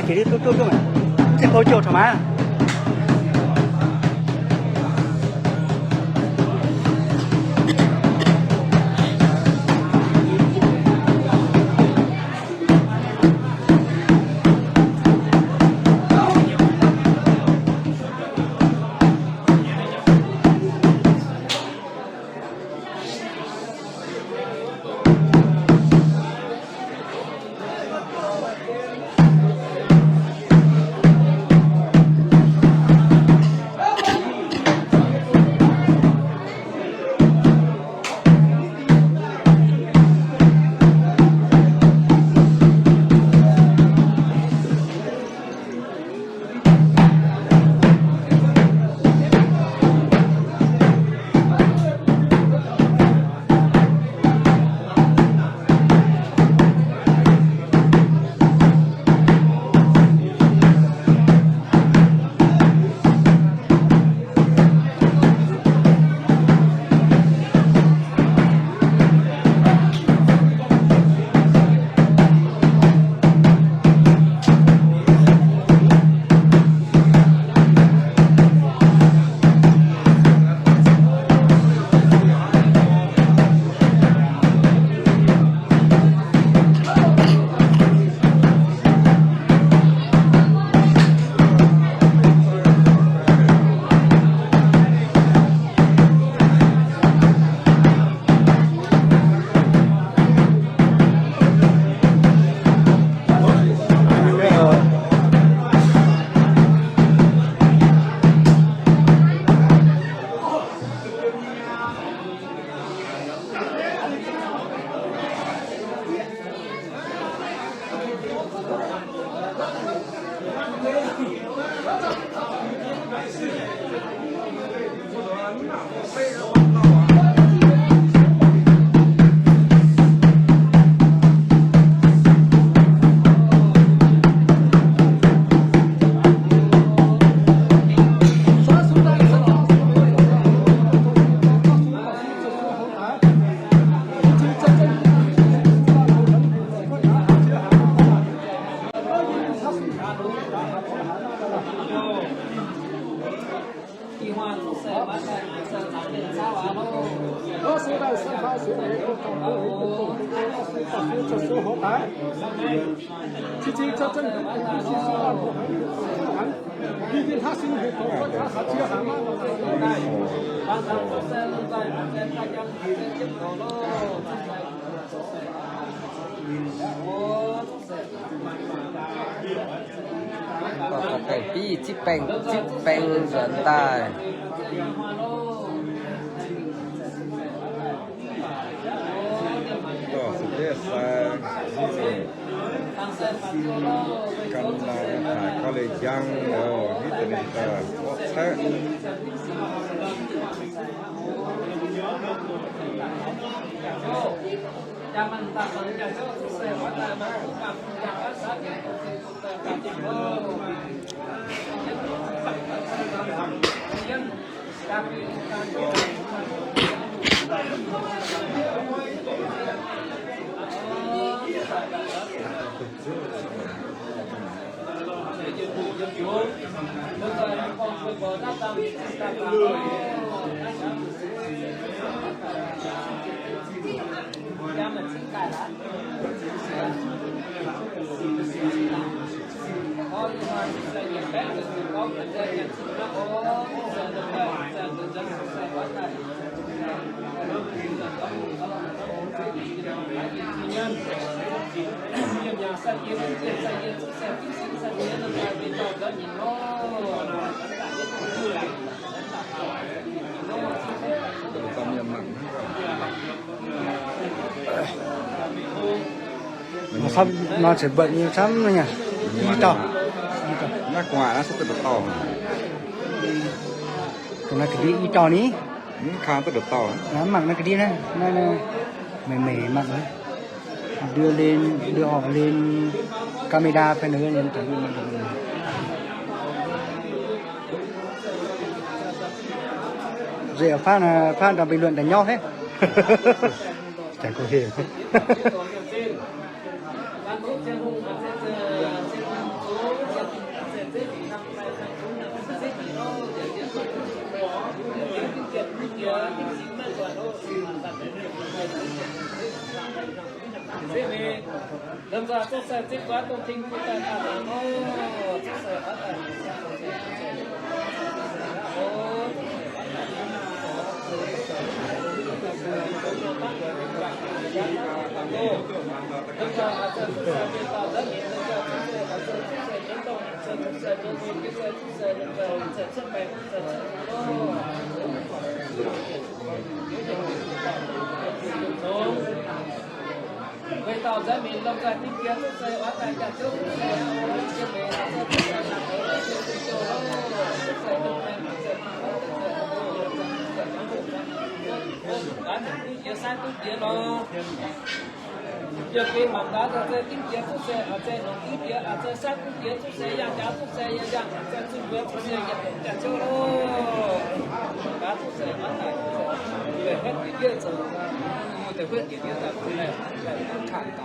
chỉ đi chút mà sẽ có chiều thoải mái. cái pi chip beng dẫn tàiก็สุดยอดแซ่กันมาถ่ายก็เลยยังนี่ตัวนี้ก็แท้ต้มยำหมัก Không, nó sẽ bệnh như sắm nữa nha. Đi tàu. Nó quả nó sẽ tự tàu. Còn nó cái đi tàu ní. Khá tự tàu. Nó mặc nó cái đi này, nó mềm mặc đấy. Đưa họ lên camera phải nữa nên chẳng biết nó. Rồi phát là bình luận đánh nhau hết. Chẳng có gì. Lâm ra tốt sẽ tiếp quá tôi tin của ta ta là ô tốt sẽ bắt đầu về tàu ra miền Long ra tìm kiếm tôi sẽ bắt tay cả trước sẽ về sáng tôi chia nó giờ khi mà đã ra chơi tìm kiếm tôi sẽ ở trên nó tìm kiếm ở trên sáng tôi chia tôi sẽ yang giá tôi sẽ yang giá trên tôi biết tôi sẽ yang cả chỗ đó cá tôi sẽ bắt tay về hết cái kia rồi để quyết định như là cái này là không thẳng cả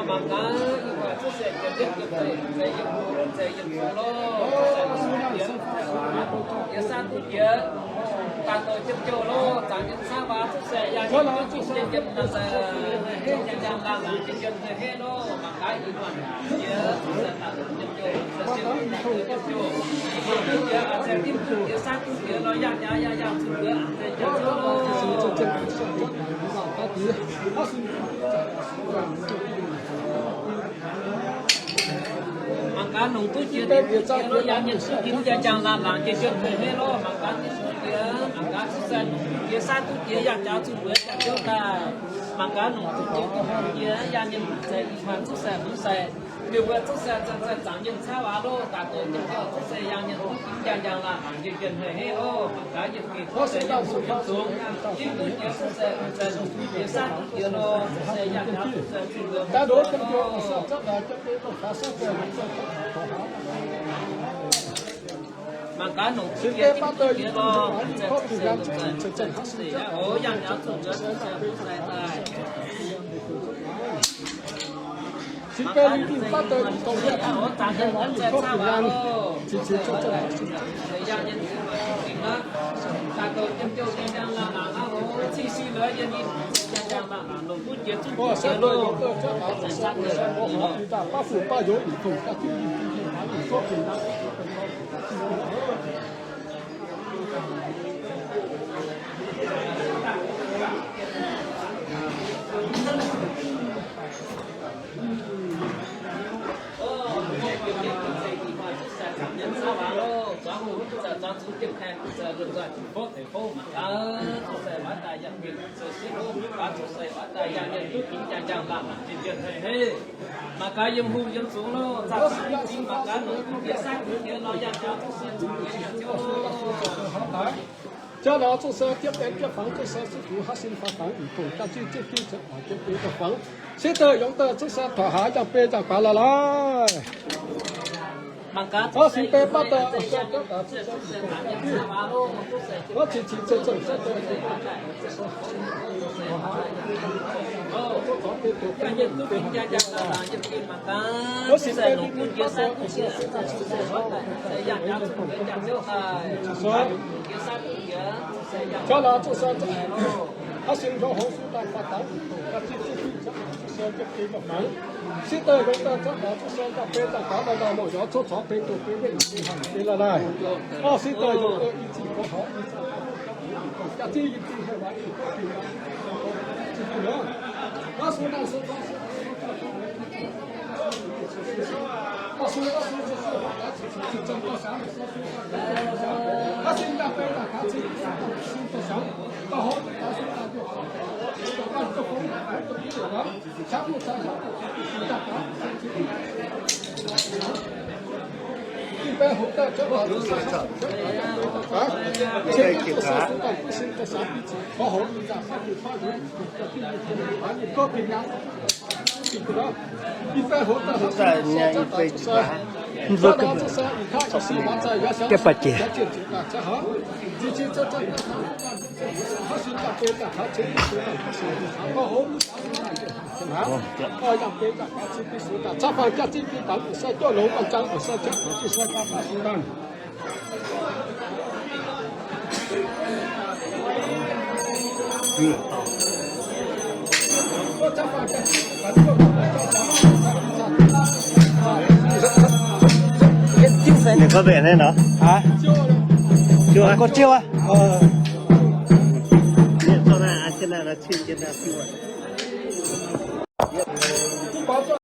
mà cá mà xuất hiện cái việc như vậy sẽ dùng lo sẽ san tu kia ta tôi chấp cho lo chẳng những sao ba xuất hiện ya những cái chuyện trên chấp là chẳng làm cái chuyện này hết lo mà cái gì mà kia sẽ ta chấp cho sẽ chấp cho sẽ tiếp tục kia san tu kia lo ya tu kia sẽ chấp cho cá nông tu chia thì nó giảm nhận sự kiến cho chẳng làm cái chuyện này hết lo mà cá xuất sản chia sát tu chia giảm giá tu với cả chúng ta mà cá nông tu chia giảm nhận sẽ mà xuất sản cũng sẽ điều về xuất sản sẽ giảm nhận sao á lo cả tổ chức xuất sản giảm nhận chẳng làm cái chuyện này hết lo mà cá những cái sẽ giảm xuống chính tu chia xuất sản sẽ chia sát chia lo sẽ giảm giá xuất sản ta đối với điều rất là cho cái khá sát về mà cá nổ kia tiếp tục kia lo ố yang giáo chủ rất là sai sai chỉ cái lý do bắt đầu công việc ố ta sẽ vẫn sẽ sao vào chỉ cho thời gian nhân đó ta tôi tiếp tục đi đang là ố chi nữa nhân đi đang là nổ bút kia chút kia luôn sát người ta ba phủ ba dấu bị phồng các cái số tiền đó cho chú tiếp theo giờ được rồi thành phố mà chú sẽ bắt tay nhận việc rồi sẽ bắt chú sẽ bắt tay nhận việc chính chẳng làm chuyện chuyện này hết mà cái yếm hu yếm xuống nó giả sử chính mà cái nó cũng biết xác kia nó nhận cho chú sẽ cho nó注射接连接房注射是符合新发房以后，根据这批这我这批的房，现在用的注射头下要背着挂了来。我是被bắt đầu我只这种这种我是被农夫接生，叫他做啥子？他心中红薯蛋发达，他自己就给个房。现在用的这拿出生的非常好的那么要做草坪都给你给了来，现在用的一级不好，要这一级还完一个平了，这不能，那是真多想，他现在背了，他自己多想，到后面他现在就好，按这风都没有了，全部上下，一般后代这个是啊，这个是不行的小鼻子，好好一点，好就好人，把你搞平安。一般后代后代人家一辈子吧。cái bạch chị chẳng hạn coi rằng cái rằng các chi phí số ta chấp hành các chi phí bản của xe cho lỗ bằng trắng của xe chắc của chiếc xe các bạn số đàn có chấp hành các chi phí bản của Để có vẻ này nó. hả Chưa. có chiêu à Cho này, cái này là chiên cái này chưa.